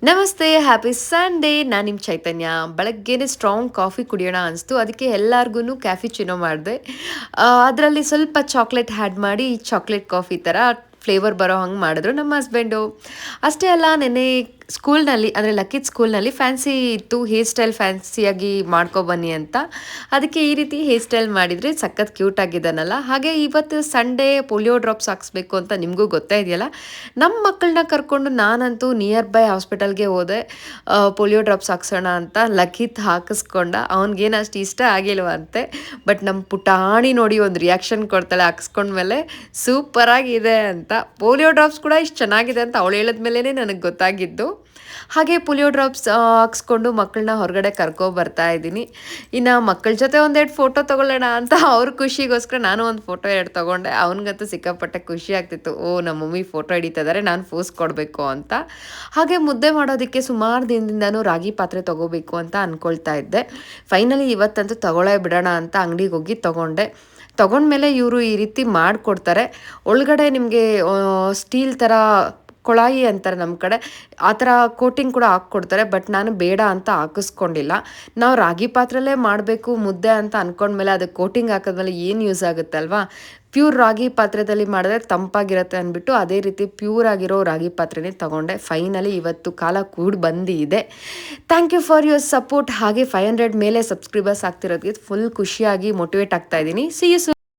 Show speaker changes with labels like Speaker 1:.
Speaker 1: ನಮಸ್ತೆ, happy Sunday. ನಾನು ನಿಮ್ಮ ಚೈತನ್ಯ. ಬೆಳಗ್ಗೆನೇ ಸ್ಟ್ರಾಂಗ್ ಕಾಫಿ ಕುಡಿಯೋಣ ಅನಿಸ್ತು. ಅದಕ್ಕೆ ಎಲ್ಲಾರ್ಗು ಕ್ಯಾಫಿಚಿನೋ ಮಾಡಿದೆ. ಅದರಲ್ಲಿ ಸ್ವಲ್ಪ ಚಾಕ್ಲೇಟ್ ಆ್ಯಡ್ ಮಾಡಿ ಚಾಕ್ಲೇಟ್ ಕಾಫಿ ಥರ ಫ್ಲೇವರ್ ಬರೋ ಹಂಗೆ ಮಾಡಿದ್ರು ನಮ್ಮ ಹಸ್ಬೆಂಡು. ಅಷ್ಟೇ ಅಲ್ಲ, ನೆನ್ನೆ ಸ್ಕೂಲ್ನಲ್ಲಿ ಅಂದರೆ ಲಕ್ಕಿದ್ ಸ್ಕೂಲ್ನಲ್ಲಿ ಫ್ಯಾನ್ಸಿ ಇತ್ತು, ಹೇರ್ ಸ್ಟೈಲ್ ಫ್ಯಾನ್ಸಿಯಾಗಿ ಮಾಡ್ಕೊಬನ್ನಿ ಅಂತ. ಅದಕ್ಕೆ ಈ ರೀತಿ ಹೇರ್ ಸ್ಟೈಲ್ ಮಾಡಿದರೆ ಸಖತ್ ಕ್ಯೂಟ್ ಆಗಿದ್ದಾನಲ್ಲ. ಹಾಗೆ ಇವತ್ತು ಸಂಡೇ ಪೋಲಿಯೋ ಡ್ರಾಪ್ಸ್ ಹಾಕ್ಸ್ಬೇಕು ಅಂತ ನಿಮಗೂ ಗೊತ್ತಾ ಇದೆಯಲ್ಲ. ನಮ್ಮ ಮಕ್ಕಳನ್ನ ಕರ್ಕೊಂಡು ನಾನಂತೂ ನಿಯರ್ ಬೈ ಹಾಸ್ಪಿಟಲ್ಗೆ ಹೋದೆ. ಪೋಲಿಯೋ ಡ್ರಾಪ್ಸ್ ಹಾಕ್ಸೋಣ ಅಂತ. ಲಕ್ಕಿತ್ ಹಾಕಿಸ್ಕೊಂಡ. ಅವ್ನಿಗೇನು ಅಷ್ಟು ಇಷ್ಟ ಆಗಿಲ್ವಂತೆ. ಬಟ್ ನಮ್ಮ ಪುಟಾಣಿ ನೋಡಿ ಒಂದು ರಿಯಾಕ್ಷನ್ ಕೊಡ್ತಾಳೆ ಹಾಕ್ಸ್ಕೊಂಡ್ಮೇಲೆ, ಸೂಪರಾಗಿದೆ ಅಂತ. ಪೋಲಿಯೋ ಡ್ರಾಪ್ಸ್ ಕೂಡ ಇಷ್ಟು ಚೆನ್ನಾಗಿದೆ ಅಂತ ಅವಳು ಹೇಳಿದ್ಮೇಲೆ ನನಗೆ ಗೊತ್ತಾಗಿದ್ದು. ಹಾಗೆ ಪೋಲಿಯೋ ಡ್ರಾಪ್ಸ್ ಹಾಕ್ಸ್ಕೊಂಡು ಮಕ್ಕಳನ್ನ ಹೊರಗಡೆ ಬರ್ತಾ ಇದ್ದೀನಿ. ಇನ್ನು ಮಕ್ಕಳ ಜೊತೆ ಒಂದೆರಡು ಫೋಟೋ ತೊಗೊಳ್ಳೋಣ ಅಂತ ಅವ್ರ ಖುಷಿಗೋಸ್ಕರ ನಾನು ಒಂದು ಫೋಟೋ ಎರಡು ತೊಗೊಂಡೆ. ಅವ್ನಿಗಂತೂ ಸಿಕ್ಕಾಪಟ್ಟೆ ಖುಷಿ ಆಗ್ತಿತ್ತು. ನಮ್ಮ ಮಮ್ಮಿ ಫೋಟೋ ಹಿಡಿತಾ ಇದ್ದಾರೆ, ನಾನು ಫೋಸ್ ಕೊಡಬೇಕು ಅಂತ. ಹಾಗೆ ಮುದ್ದೆ ಮಾಡೋದಕ್ಕೆ ಸುಮಾರು ದಿನದಿಂದನೂ ರಾಗಿ ಪಾತ್ರೆ ತೊಗೋಬೇಕು ಅಂತ ಅಂದ್ಕೊಳ್ತಾ ಇದ್ದೆ. ಫೈನಲಿ ಇವತ್ತಂತೂ ತೊಗೊಳ್ಳೇ ಬಿಡೋಣ ಅಂತ ಅಂಗಡಿಗೆ ಹೋಗಿ ತೊಗೊಂಡೆ. ತೊಗೊಂಡ್ಮೇಲೆ ಇವರು ಈ ರೀತಿ ಮಾಡಿಕೊಡ್ತಾರೆ. ಒಳಗಡೆ ನಿಮಗೆ ಸ್ಟೀಲ್ ಥರ ಕೊಳಾಯಿ ಅಂತಾರೆ ನಮ್ಮ ಕಡೆ, ಆ ಥರ ಕೋಟಿಂಗ್ ಕೂಡ ಹಾಕ್ಕೊಡ್ತಾರೆ. ಬಟ್ ನಾನು ಬೇಡ ಅಂತ ಹಾಕಿಸ್ಕೊಂಡಿಲ್ಲ. ನಾವು ರಾಗಿ ಪಾತ್ರೆಲ್ಲೇ ಮಾಡಬೇಕು ಮುದ್ದೆ ಅಂತ ಅಂದ್ಕೊಂಡ್ಮೇಲೆ ಅದಕ್ಕೆ ಕೋಟಿಂಗ್ ಹಾಕಿದ್ಮೇಲೆ ಏನು ಯೂಸ್ ಆಗುತ್ತೆ ಅಲ್ವಾ. ಪ್ಯೂರ್ ರಾಗಿ ಪಾತ್ರೆದಲ್ಲಿ ಮಾಡಿದ್ರೆ ತಂಪಾಗಿರುತ್ತೆ ಅಂದ್ಬಿಟ್ಟು ಅದೇ ರೀತಿ ಪ್ಯೂರ್ ಆಗಿರೋ ರಾಗಿ ಪಾತ್ರೆನೇ ತೊಗೊಂಡೆ. ಫೈನಲಿ ಇವತ್ತು ಕಾಲ ಕೂಡಿ ಬಂದಿದೆ. Thank you for your support. ಹಾಗೆ 500 ಮೇಲೆ ಸಬ್ಸ್ಕ್ರೈಬರ್ಸ್ ಆಗ್ತಿರೋದಕ್ಕೆ ಫುಲ್ ಖುಷಿಯಾಗಿ ಮೋಟಿವೇಟ್ ಆಗ್ತಾ ಇದ್ದೀನಿ. See you soon.